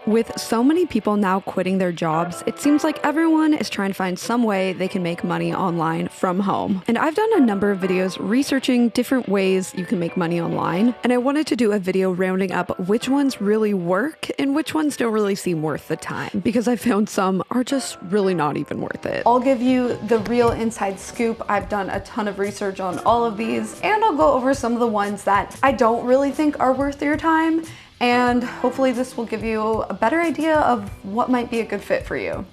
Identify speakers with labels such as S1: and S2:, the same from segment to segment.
S1: With so many people now quitting their jobs, it seems like everyone is trying to find some way they can make money online from home. And I've done a number of videos researching different ways you can make money online, and I wanted to do a video rounding up which ones really work and which ones don't really seem worth the time, because I found some are just really not even worth it. I'll give you the real inside scoop. I've done a ton of research on all of these, and I'll go over some of the ones that I don't really think are worth your time. And hopefully this will give you a better idea of what might be a good fit for you.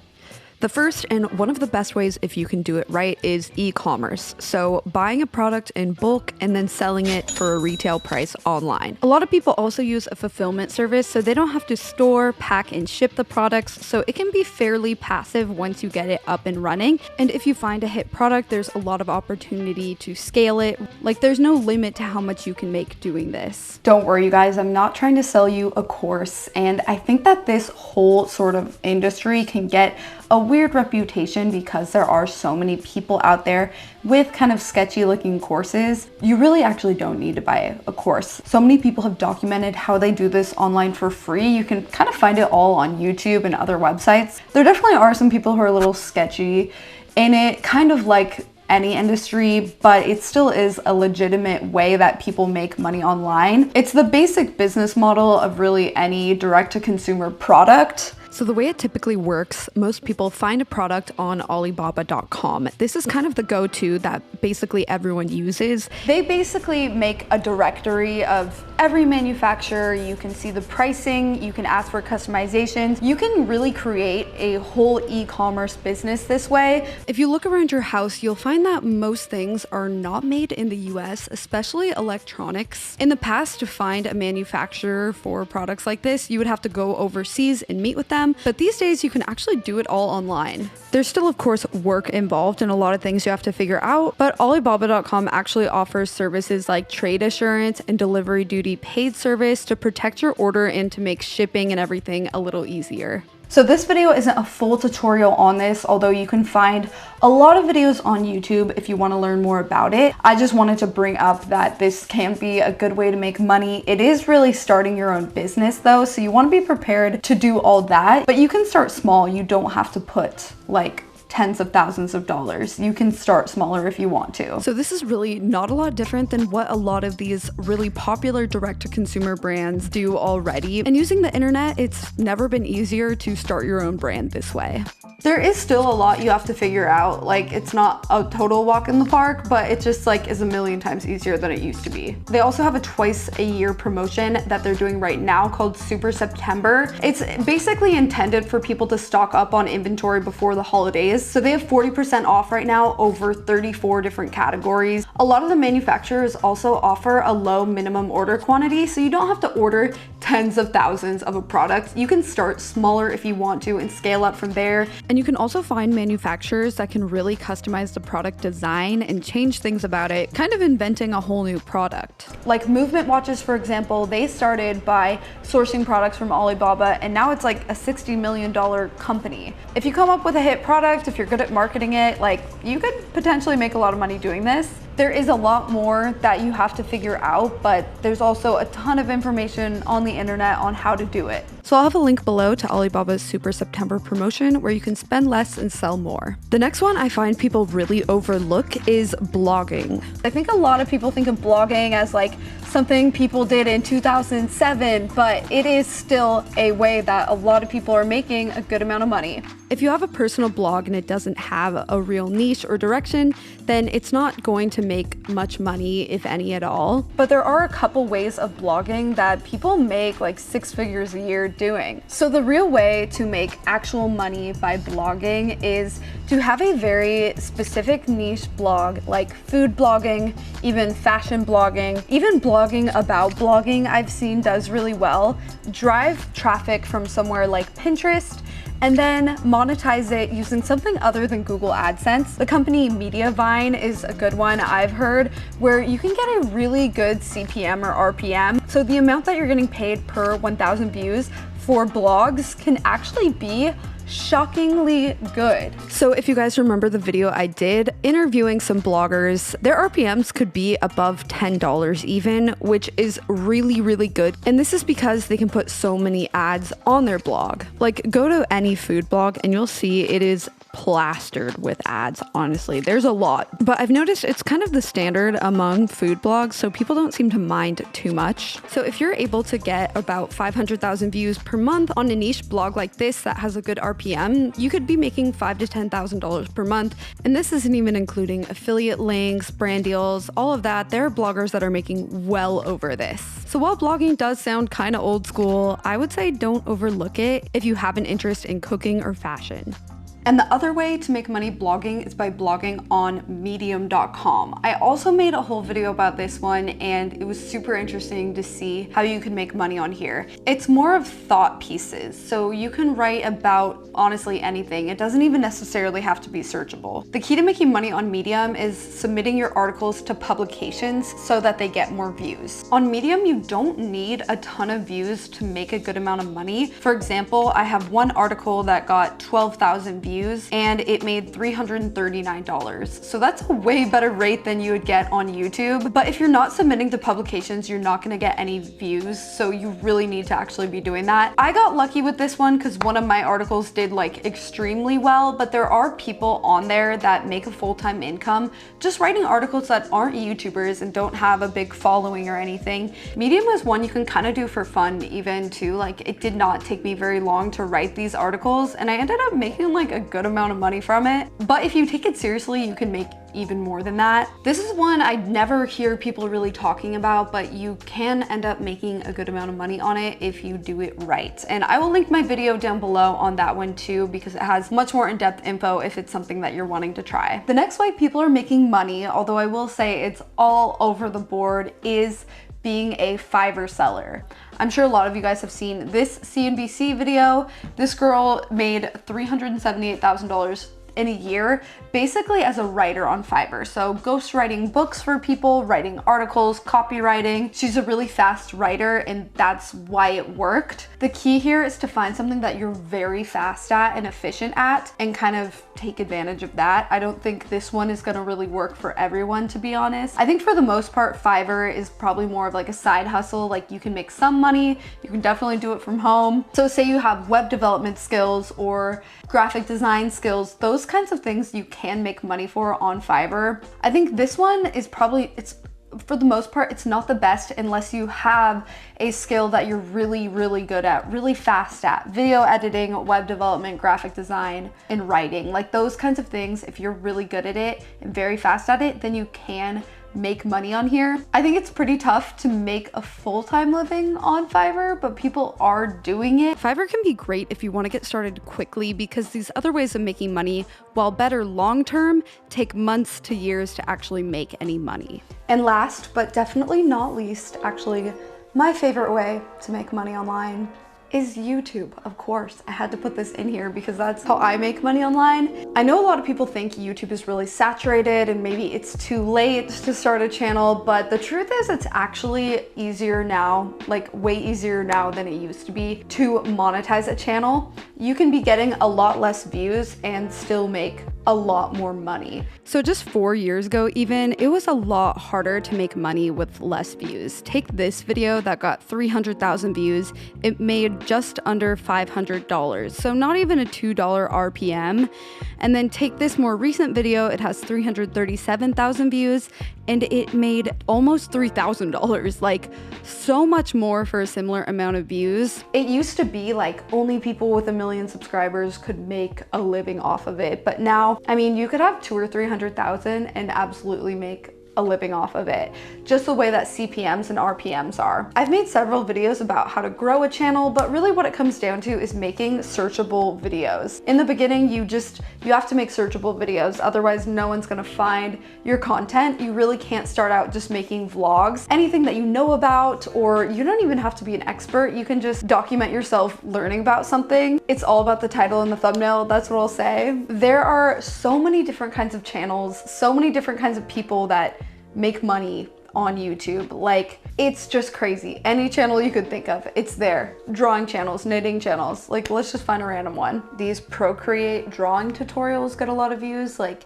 S1: The first and one of the best ways, if you can do it right, is e-commerce. So buying a product in bulk and then selling it for a retail price online. A lot of people also use a fulfillment service, so they don't have to store, pack, and ship the products. So it can be fairly passive once you get it up and running. And if you find a hit product, there's a lot of opportunity to scale it. Like, there's no limit to how much you can make doing this. Don't worry, you guys, I'm not trying to sell you a course. And I think that this whole sort of industry can get a weird reputation because there are so many people out there with kind of sketchy looking courses. You really actually don't need to buy a course. So many people have documented how they do this online for free. You can kind of find it all on YouTube and other websites. There definitely are some people who are a little sketchy in it, kind of like any industry, but it still is a legitimate way that people make money online. It's the basic business model of really any direct-to-consumer product. So the way it typically works, most people find a product on Alibaba.com. This is kind of the go-to that basically everyone uses. They basically make a directory of every manufacturer. You can see the pricing, you can ask for customizations. You can really create a whole e-commerce business this way. If you look around your house, you'll find that most things are not made in the US, especially electronics. In the past, to find a manufacturer for products like this, you would have to go overseas and meet with them. But these days you can actually do it all online. There's still, of course, work involved and a lot of things you have to figure out, but Alibaba.com actually offers services like trade assurance and delivery duty paid service to protect your order and to make shipping and everything a little easier. So this video isn't a full tutorial on this, although you can find a lot of videos on YouTube if you want to learn more about it. I just wanted to bring up that this can be a good way to make money. It is really starting your own business though, so you want to be prepared to do all that, but you can start small. You don't have to put like tens of thousands of dollars. You can start smaller if you want to. So this is really not a lot different than what a lot of these really popular direct-to-consumer brands do already. And using the internet, it's never been easier to start your own brand this way. There is still a lot you have to figure out. Like, it's not a total walk in the park, but it just like is a million times easier than it used to be. They also have a twice-a-year promotion that they're doing right now called Super September. It's basically intended for people to stock up on inventory before the holidays. So they have 40% off right now over 34 different categories. A lot of the manufacturers also offer a low minimum order quantity, so you don't have to order tens of thousands of a product. You can start smaller if you want to and scale up from there. And you can also find manufacturers that can really customize the product design and change things about it, kind of inventing a whole new product. Like Movement Watches, for example, they started by sourcing products from Alibaba, and now it's like a $60 million company. If you come up with a hit product, if you're good at marketing it, like, you could potentially make a lot of money doing this. There is a lot more that you have to figure out, but there's also a ton of information on the internet on how to do it. So I'll have a link below to Alibaba's Super September promotion where you can spend less and sell more. The next one I find people really overlook is blogging. I think a lot of people think of blogging as like something people did in 2007, but it is still a way that a lot of people are making a good amount of money. If you have a personal blog and it doesn't have a real niche or direction, then it's not going to make much money, if any at all. But there are a couple ways of blogging that people make like 6 figures a year doing. So the real way to make actual money by blogging is to have a very specific niche blog, like food blogging, even fashion blogging, even blogging about blogging I've seen does really well. Drive traffic from somewhere like Pinterest and then monetize it using something other than Google AdSense. The company Mediavine is a good one I've heard, where you can get a really good CPM or RPM. So the amount that you're getting paid per 1,000 views for blogs can actually be shockingly good. So if you guys remember the video I did interviewing some bloggers, their RPMs could be above $10 even, which is really, really good. And this is because they can put so many ads on their blog. Like, go to any food blog and you'll see it is plastered with ads. Honestly, there's a lot, but I've noticed it's kind of the standard among food blogs, so people don't seem to mind too much. So if you're able to get about 500,000 views per month on a niche blog like this that has a good RPM, you could be making $5,000 to $10,000 per month. And this isn't even including affiliate links, brand deals, all of that. There are bloggers that are making well over this. So while blogging does sound kind of old school, I would say don't overlook it if you have an interest in cooking or fashion. And the other way to make money blogging is by blogging on medium.com. I also made a whole video about this one and it was super interesting to see how you can make money on here. It's more of thought pieces, so you can write about honestly anything. It doesn't even necessarily have to be searchable. The key to making money on Medium is submitting your articles to publications so that they get more views. On Medium, you don't need a ton of views to make a good amount of money. For example, I have one article that got 12,000 views and it made $339. So that's a way better rate than you would get on YouTube. But if you're not submitting to publications, you're not gonna get any views. So you really need to actually be doing that. I got lucky with this one because one of my articles did like extremely well, but there are people on there that make a full-time income just writing articles that aren't YouTubers and don't have a big following or anything. Medium is one you can kind of do for fun even too. Like, it did not take me very long to write these articles and I ended up making like a good amount of money from it. But if you take it seriously, you can make even more than that. This is one I never hear people really talking about, but you can end up making a good amount of money on it if you do it right. And I will link my video down below on that one too, because it has much more in-depth info if it's something that you're wanting to try. The next way people are making money, although I will say it's all over the board, is being a Fiverr seller. I'm sure a lot of you guys have seen this CNBC video. This girl made $378,000 in a year, basically as a writer on Fiverr. So ghostwriting books for people, writing articles, copywriting. She's a really fast writer and that's why it worked. The key here is to find something that you're very fast at and efficient at and kind of take advantage of that. I don't think this one is gonna really work for everyone, to be honest. I think for the most part, Fiverr is probably more of like a side hustle. Like, you can make some money, you can definitely do it from home. So say you have web development skills or graphic design skills, those kinds of things you can make money for on Fiverr. I think this one is probably, for the most part, it's not the best unless you have a skill that you're really, really good at, really fast at. Video editing, web development, graphic design, and writing. Like, those kinds of things, if you're really good at it and very fast at it, then you can make money on here. I think it's pretty tough to make a full-time living on Fiverr, but people are doing it. Fiverr can be great if you want to get started quickly because these other ways of making money, while better long-term, take months to years to actually make any money. And last, but definitely not least, actually, my favorite way to make money online is YouTube. Of course, I had to put this in here because that's how I make money online. I know a lot of people think YouTube is really saturated and maybe it's too late to start a channel, but the truth is it's actually easier now, like way easier now than it used to be to monetize a channel. You can be getting a lot less views and still make a lot more money. So just 4 years ago even, it was a lot harder to make money with less views. Take this video that got 300,000 views. It made just under $500, so not even a $2 RPM. And then take this more recent video, it has 337,000 views and it made almost $3,000, like so much more for a similar amount of views. It used to be like only people with 1 million subscribers could make a living off of it, but now, I mean, you could have 200,000 or 300,000 and absolutely make a living off of it, just the way that CPMs and RPMs are. I've made several videos about how to grow a channel, but really what it comes down to is making searchable videos. In the beginning, you have to make searchable videos, otherwise no one's gonna find your content. You really can't start out just making vlogs. Anything that you know about, or you don't even have to be an expert, you can just document yourself learning about something. It's all about the title and the thumbnail, that's what I'll say. There are so many different kinds of channels, so many different kinds of people that make money on YouTube. Like, it's just crazy. Any channel you could think of, it's there. Drawing channels, knitting channels. Like, let's just find a random one. These Procreate drawing tutorials get a lot of views. Like,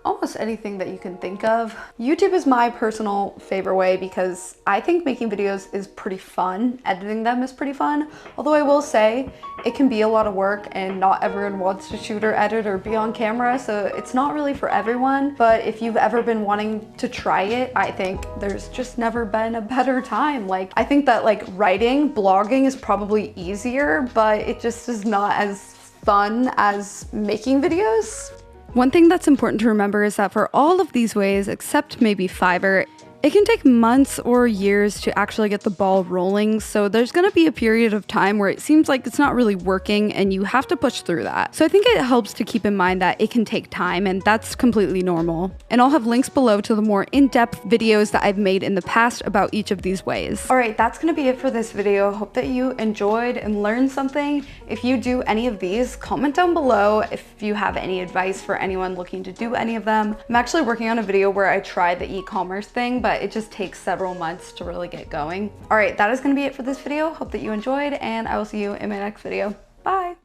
S1: almost anything that you can think of. YouTube is my personal favorite way because I think making videos is pretty fun. Editing them is pretty fun. Although I will say it can be a lot of work and not everyone wants to shoot or edit or be on camera. So it's not really for everyone. But if you've ever been wanting to try it, I think there's just never been a better time. Like, I think that like writing, blogging is probably easier, but it just is not as fun as making videos. One thing that's important to remember is that for all of these ways, except maybe Fiverr, it can take months or years to actually get the ball rolling, so there's gonna be a period of time where it seems like it's not really working and you have to push through that. So I think it helps to keep in mind that it can take time, and that's completely normal. And I'll have links below to the more in-depth videos that I've made in the past about each of these ways. All right, that's gonna be it for this video. Hope that you enjoyed and learned something. If you do any of these, comment down below if you have any advice for anyone looking to do any of them. I'm actually working on a video where I tried the e-commerce thing, but it just takes several months to really get going. All right, that is gonna be it for this video. Hope that you enjoyed, and I will see you in my next video. Bye.